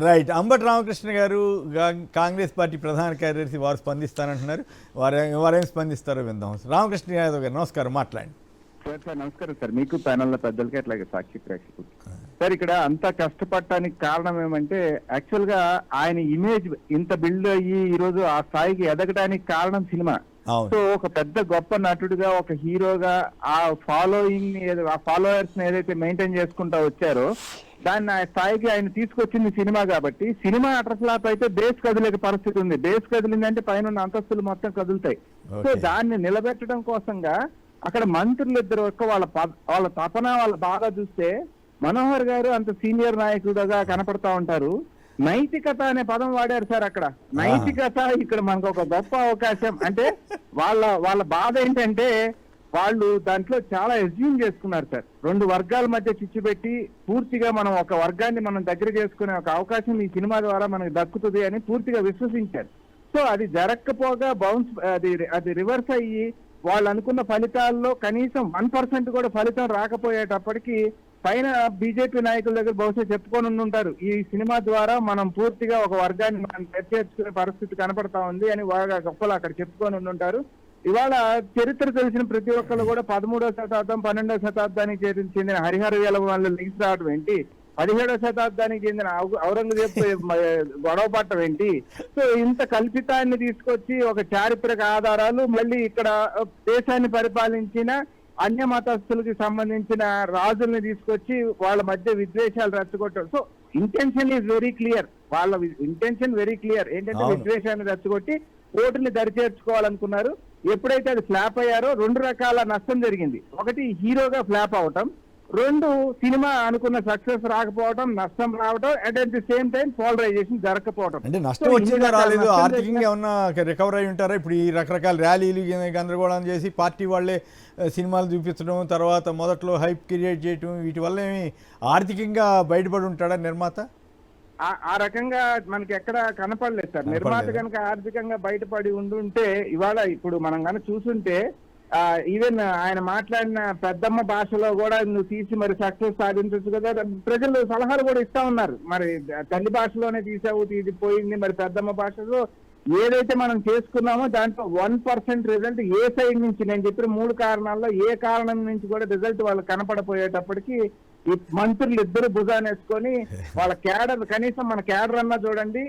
Right. Ambati Ramakrishna గారు Congress party ప్రధాన కార్యదర్శి వారు స్పందిస్తానంటున్నారు. వారేం స్పందిస్తారో విందాం. రామకృష్ణ యాదవ్ గారు నమస్కారం, మాట్లాడండి. సార్ నమస్కారం సార్, మీకు ప్యానల్ లో పెద్దలకి అట్లాగే సాక్షి ప్రేక్షకులు. సార్ ఇక్కడ అంత కష్టపడటానికి కారణం ఏమంటే యాక్చువల్ గా ఆయన ఇమేజ్ ఇంత బిల్డ్ అయ్యి ఈ రోజు ఆ స్థాయికి ఎదగడానికి కారణం సినిమా. సో ఒక పెద్ద గొప్ప నటుడిగా ఒక హీరోగా ఆ ఫాలోయింగ్ ఆ ఫాలోవర్స్ ఏదైతే మెయింటైన్ చేసుకుంటా వచ్చారో దాన్ని ఆ స్థాయికి ఆయన తీసుకొచ్చింది సినిమా. కాబట్టి సినిమా అటర్ ఫ్లాప్ అయితే బేస్ కదిలే పరిస్థితి ఉంది. బేస్ కదిలిందంటే పైన ఉన్న అంతస్తులు మొత్తం కదులుతాయి. సో దాన్ని నిలబెట్టడం కోసంగా అక్కడ మంత్రులు ఇద్దరు వాళ్ళ తపన వాళ్ళ బాధ చూస్తే మనోహర్ గారు అంత సీనియర్ నాయకుడుగా కనపడతా ఉంటారు. నైతికత అనే పదం వాడారు సార్ అక్కడ. నైతికత ఇక్కడ మనకు ఒక గొప్ప అవకాశం. అంటే వాళ్ళ బాధ ఏంటంటే వాళ్ళు దాంట్లో చాలా ఎస్యూమ్ చేసుకున్నారు సార్. రెండు వర్గాల మధ్య చిచ్చు పెట్టి పూర్తిగా మనం ఒక వర్గాన్ని మనం దగ్గర చేసుకునే ఒక అవకాశం ఈ సినిమా ద్వారా మనకు దక్కుతుంది అని పూర్తిగా విశ్వసించారు. సో అది జరగకపోగా అది రివర్స్ అయ్యి వాళ్ళు అనుకున్న ఫలితాల్లో కనీసం 1% కూడా ఫలితం రాకపోయేటప్పటికి పైన బీజేపీ నాయకుల దగ్గర బహుశా చెప్పుకొని ఉంటారు, ఈ సినిమా ద్వారా మనం పూర్తిగా ఒక వర్గాన్ని మనం చేర్చుకునే పరిస్థితి కనపడతా ఉంది అని బాగా గొప్పలు అక్కడ చెప్పుకొని ఉంటారు. ఇవాళ చరిత్ర తెలిసిన ప్రతి ఒక్కరు కూడా 13వ శతాబ్దం 12వ శతాబ్దానికి చెందిన హరిహర వీళ్ళ వాళ్ళు లింక్స్ రావడం ఏంటి, 17వ శతాబ్దానికి చెందిన ఔరంగజేబ్ గొడవ పట్టడం ఏంటి. సో ఇంత కల్పితాన్ని తీసుకొచ్చి ఒక చారిత్రక ఆధారాలు మళ్ళీ ఇక్కడ దేశాన్ని పరిపాలించిన అన్య మతస్థులకి సంబంధించిన రాజుల్ని తీసుకొచ్చి వాళ్ళ మధ్య విద్వేషాలు రెచ్చగొట్టారు. So intention is very clear. వాళ్ళ ఇంటెన్షన్ వెరీ క్లియర్ ఏంటంటే విద్వేషాన్ని రెచ్చగొట్టి ఓటుని దరిచేర్చుకోవాలనుకున్నారు. ఎప్పుడైతే అది ఫ్లాప్ అయ్యారో రెండు రకాల నష్టం జరిగింది. ఒకటి హీరోగా ఫ్లాప్ అవటం, రెండు సినిమా అనుకున్న సక్సెస్ రాకపోవడం, నష్టం రావడం, at the same time polarization జరగకపోవడం. అంటే నష్టం వచ్చిందా రాలేదు, ఆర్థికంగా ఏమన్నా రికవర్ అయి ఉంటారా? ఇప్పుడు ఈ రకరకాల ర్యాలీలు గందరగోళం చేసి పార్టీ వాళ్ళే సినిమాలు చూపించడం, తర్వాత మొదట్లో హైప్ క్రియేట్ చేయటం, వీటి వల్ల ఏమి ఆర్థికంగా బయటపడి ఉంటాడా నిర్మాత? ఆ రకంగా మనకి ఎక్కడ కనపడలేదు సార్. నిర్మాత కనుక ఆర్థికంగా బయటపడి ఉండుంటే ఇవాళ ఇప్పుడు మనం కనుక చూసుంటే ఈవెన్ ఆయన మాట్లాడిన పెద్దమ్మ భాషలో కూడా నువ్వు తీసి మరి సక్సెస్ సాధించవచ్చు కదా. ప్రజలు సలహాలు కూడా ఇస్తా ఉన్నారు, మరి తల్లి భాషలోనే తీసావు, ఇది పోయింది, మరి పెద్దమ్మ భాషలో ఏదైతే మనం చేసుకున్నామో దాంట్లో 1% రిజల్ట్ ఏ సైడ్ నుంచి, నేను చెప్పిన 3 కారణాల్లో ఏ కారణం నుంచి కూడా రిజల్ట్ వాళ్ళు కనపడపోయేటప్పటికి ఈ మంత్రులు ఇద్దరు భుజాన్ని వేసుకొని వాళ్ళ క్యాడర్, కనీసం మన క్యాడర్ అన్నా చూడండి,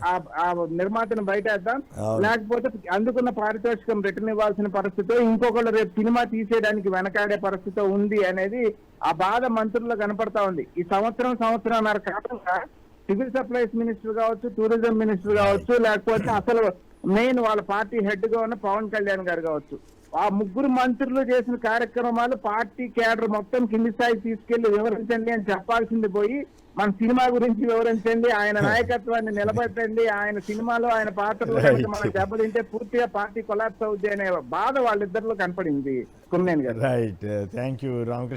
ఆ నిర్మాతను బయటేద్దాం, లేకపోతే అందుకున్న పారితోషికం రిటర్న్ ఇవ్వాల్సిన పరిస్థితి, ఇంకొకళ్ళు రేపు సినిమా తీసేయడానికి వెనకాడే పరిస్థితి ఉంది అనేది ఆ బాధ మంత్రుల్లో కనపడతా ఉంది. ఈ సంవత్సరంన్నర కాలంగా సివిల్ సప్లైస్ మినిస్టర్ కావచ్చు, టూరిజం మినిస్టర్ కావచ్చు, లేకపోతే అసలు మెయిన్ వాళ్ళ పార్టీ హెడ్ గా ఉన్న పవన్ కళ్యాణ్ గారు కావచ్చు, ఆ ముగ్గురు మంత్రులు చేసిన కార్యక్రమాలు పార్టీ క్యాడర్ మొత్తం కింది స్థాయికి తీసుకెళ్లి వివరించండి అని చెప్పాల్సింది పోయి మన సినిమా గురించి వివరించండి, ఆయన నాయకత్వాన్ని నిలబెట్టండి, ఆయన సినిమాలో ఆయన పాత్రలో మనం దెబ్బతింటే పూర్తిగా పార్టీ కొలాప్స్ అవుద్ది అనే బాధ వాళ్ళిద్దరిలో కనపడింది. కుమ్మేన్ గారు. రైట్. Thank you Ramakrishna.